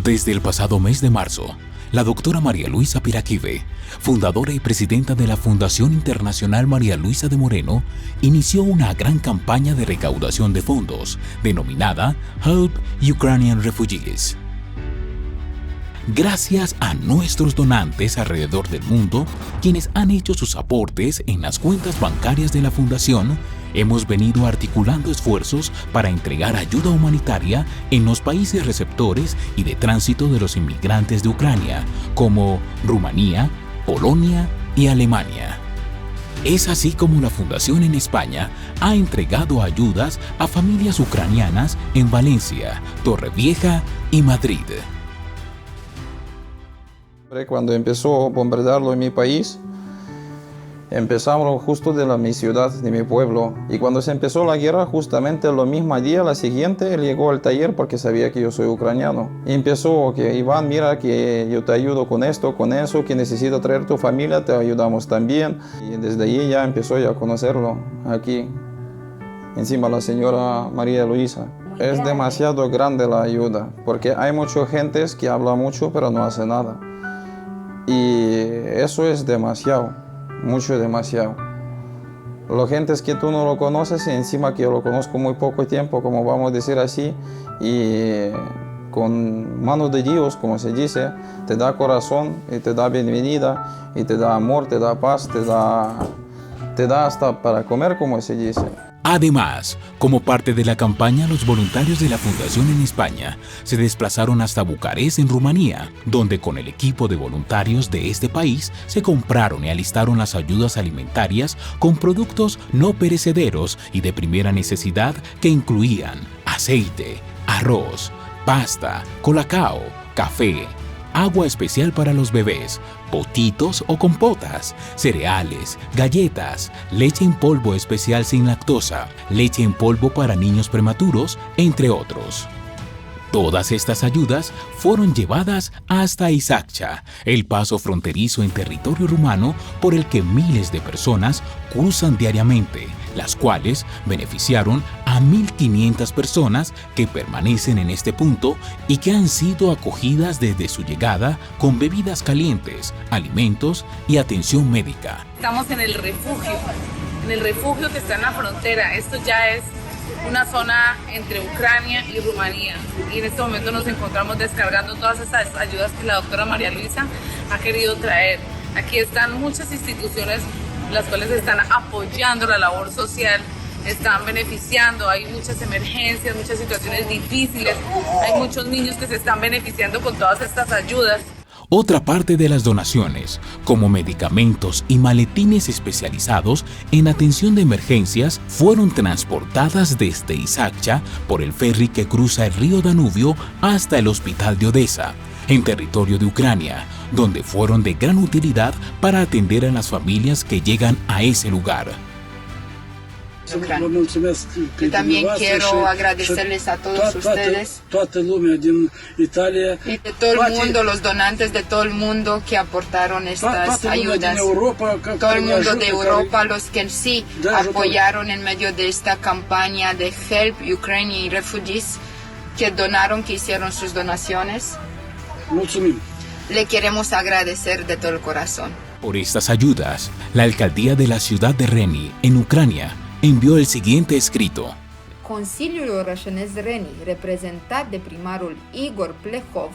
Desde el pasado mes de marzo, la doctora María Luisa Piraquive, fundadora y presidenta de la Fundación Internacional María Luisa de Moreno, inició una gran campaña de recaudación de fondos, denominada Help Ukrainian Refugees. Gracias a nuestros donantes alrededor del mundo, quienes han hecho sus aportes en las cuentas bancarias de la Fundación, hemos venido articulando esfuerzos para entregar ayuda humanitaria en los países receptores y de tránsito de los inmigrantes de Ucrania, como Rumanía, Polonia y Alemania. Es así como la Fundación en España ha entregado ayudas a familias ucranianas en Valencia, Torrevieja y Madrid. Cuando empezó a bombardearlo en mi país, empezamos justo de mi ciudad, de mi pueblo. Y cuando se empezó la guerra, justamente el mismo día, la siguiente, él llegó al taller porque sabía que yo soy ucraniano. Y empezó que, Iván, mira que yo te ayudo con esto, con eso, que necesito traer tu familia, te ayudamos también. Y desde ahí ya empezó a conocerlo aquí. Encima la señora María Luisa. Es demasiado grande la ayuda, porque hay mucha gente que habla mucho pero no hace nada. Y eso es demasiado, mucho demasiado. La gente es que tú no lo conoces y encima que yo lo conozco muy poco tiempo, como vamos a decir así, y con manos de Dios, como se dice, te da corazón y te da bienvenida y te da amor, te da paz, te da hasta para comer, como se dice. Además, como parte de la campaña, los voluntarios de la Fundación en España se desplazaron hasta Bucarest, en Rumanía, donde con el equipo de voluntarios de este país se compraron y alistaron las ayudas alimentarias con productos no perecederos y de primera necesidad que incluían aceite, arroz, pasta, colacao, café, agua especial para los bebés, potitos o compotas, cereales, galletas, leche en polvo especial sin lactosa, leche en polvo para niños prematuros, entre otros. Todas estas ayudas fueron llevadas hasta Isaccea, el paso fronterizo en territorio rumano por el que miles de personas cruzan diariamente, las cuales beneficiaron a 1.500 personas que permanecen en este punto y que han sido acogidas desde su llegada con bebidas calientes, alimentos y atención médica. Estamos en el refugio que está en la frontera. Esto ya es una zona entre Ucrania y Rumanía, y en este momento nos encontramos descargando todas estas ayudas que la doctora María Luisa ha querido traer. Aquí están muchas instituciones las cuales están apoyando la labor social, están beneficiando, hay muchas emergencias, muchas situaciones difíciles, hay muchos niños que se están beneficiando con todas estas ayudas. Otra parte de las donaciones, como medicamentos y maletines especializados en atención de emergencias, fueron transportadas desde Isaccea por el ferry que cruza el río Danubio hasta el hospital de Odessa, en territorio de Ucrania, donde fueron de gran utilidad para atender a las familias que llegan a ese lugar. Yo también quiero agradecerles a todos ustedes y de todo el mundo, los donantes de todo el mundo que aportaron estas ayudas. Todo el mundo de Europa, los que sí apoyaron en medio de esta campaña de Help Ukrainian Refugees, que donaron, que hicieron sus donaciones. Le queremos agradecer de todo el corazón. Por estas ayudas, la alcaldía de la ciudad de Reni, en Ucrania, envió el siguiente escrito. Consiliul Orășănesc Reni, reprezentat de primarul Igor Plehov.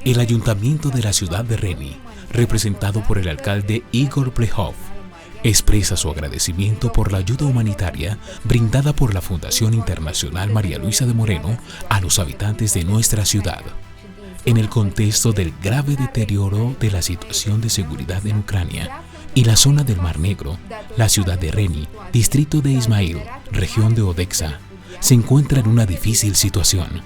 El ayuntamiento de la ciudad de Reni, representado por el alcalde Igor Plehov, expresa su agradecimiento por la ayuda humanitaria brindada por la Fundación Internacional María Luisa de Moreno a los habitantes de nuestra ciudad. En el contexto del grave deterioro de la situación de seguridad en Ucrania y la zona del Mar Negro, la ciudad de Reni, distrito de Ismail, región de Odessa, se encuentra en una difícil situación.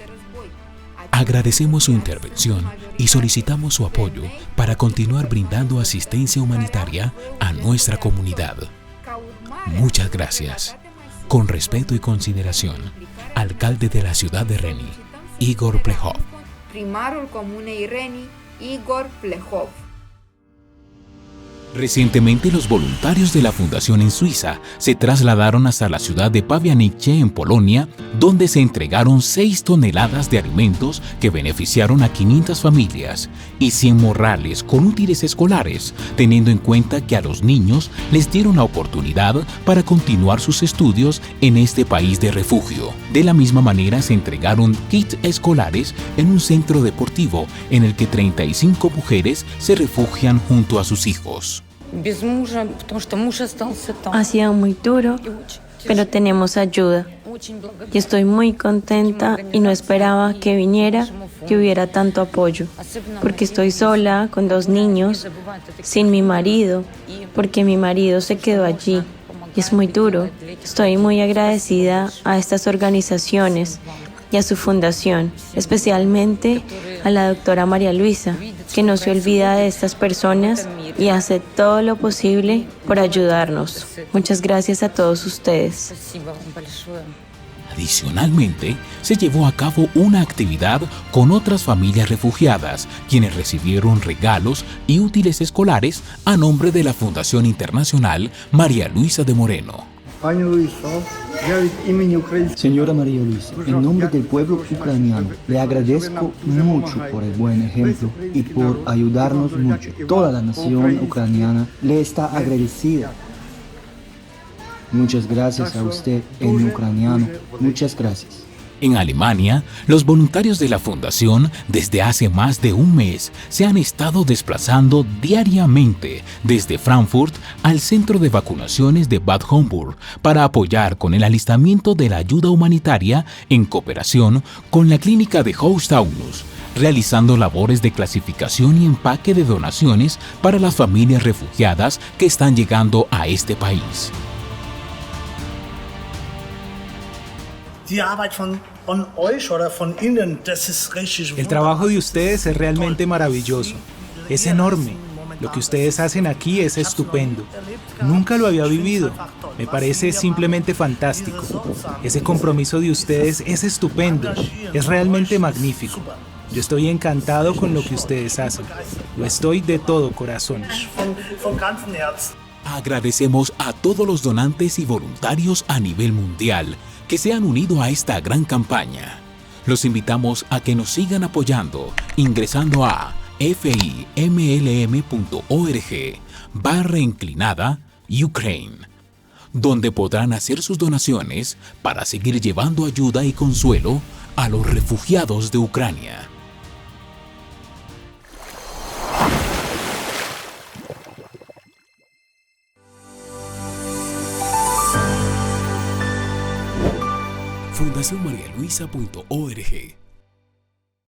Agradecemos su intervención y solicitamos su apoyo para continuar brindando asistencia humanitaria a nuestra comunidad. Muchas gracias. Con respeto y consideración, alcalde de la ciudad de Reni, Igor Plehov. Primarul Comunei Reni, Igor Plehov. Recientemente los voluntarios de la Fundación en Suiza se trasladaron hasta la ciudad de Pawianice en Polonia, donde se entregaron 6 toneladas de alimentos que beneficiaron a 500 familias y 100 morrales con útiles escolares, teniendo en cuenta que a los niños les dieron la oportunidad para continuar sus estudios en este país de refugio. De la misma manera se entregaron kits escolares en un centro deportivo en el que 35 mujeres se refugian junto a sus hijos. Ha sido muy duro, pero tenemos ayuda. Y estoy muy contenta y no esperaba que viniera, que hubiera tanto apoyo. Porque estoy sola, con 2 niños, sin mi marido, porque mi marido se quedó allí. Y es muy duro. Estoy muy agradecida a estas organizaciones y a su fundación, especialmente a la doctora María Luisa, que no se olvida de estas personas y hace todo lo posible por ayudarnos. Muchas gracias a todos ustedes. Adicionalmente, se llevó a cabo una actividad con otras familias refugiadas, quienes recibieron regalos y útiles escolares a nombre de la Fundación Internacional María Luisa de Moreno. Señora María Luisa, en nombre del pueblo ucraniano, le agradezco mucho por el buen ejemplo y por ayudarnos mucho. Toda la nación ucraniana le está agradecida. Muchas gracias a usted en ucraniano. Muchas gracias. En Alemania, los voluntarios de la Fundación desde hace más de un mes se han estado desplazando diariamente desde Frankfurt al centro de vacunaciones de Bad Homburg para apoyar con el alistamiento de la ayuda humanitaria en cooperación con la clínica de Haus-Taunus, realizando labores de clasificación y empaque de donaciones para las familias refugiadas que están llegando a este país. El trabajo de ustedes es realmente maravilloso, es enorme. Lo que ustedes hacen aquí es estupendo. Nunca lo había vivido, me parece simplemente fantástico. Ese compromiso de ustedes es estupendo, es realmente magnífico. Yo estoy encantado con lo que ustedes hacen, lo estoy de todo corazón. Agradecemos a todos los donantes y voluntarios a nivel mundial que se han unido a esta gran campaña. Los invitamos a que nos sigan apoyando ingresando a fimlm.org/Ukraine, donde podrán hacer sus donaciones para seguir llevando ayuda y consuelo a los refugiados de Ucrania. fundacionmarialuisa.org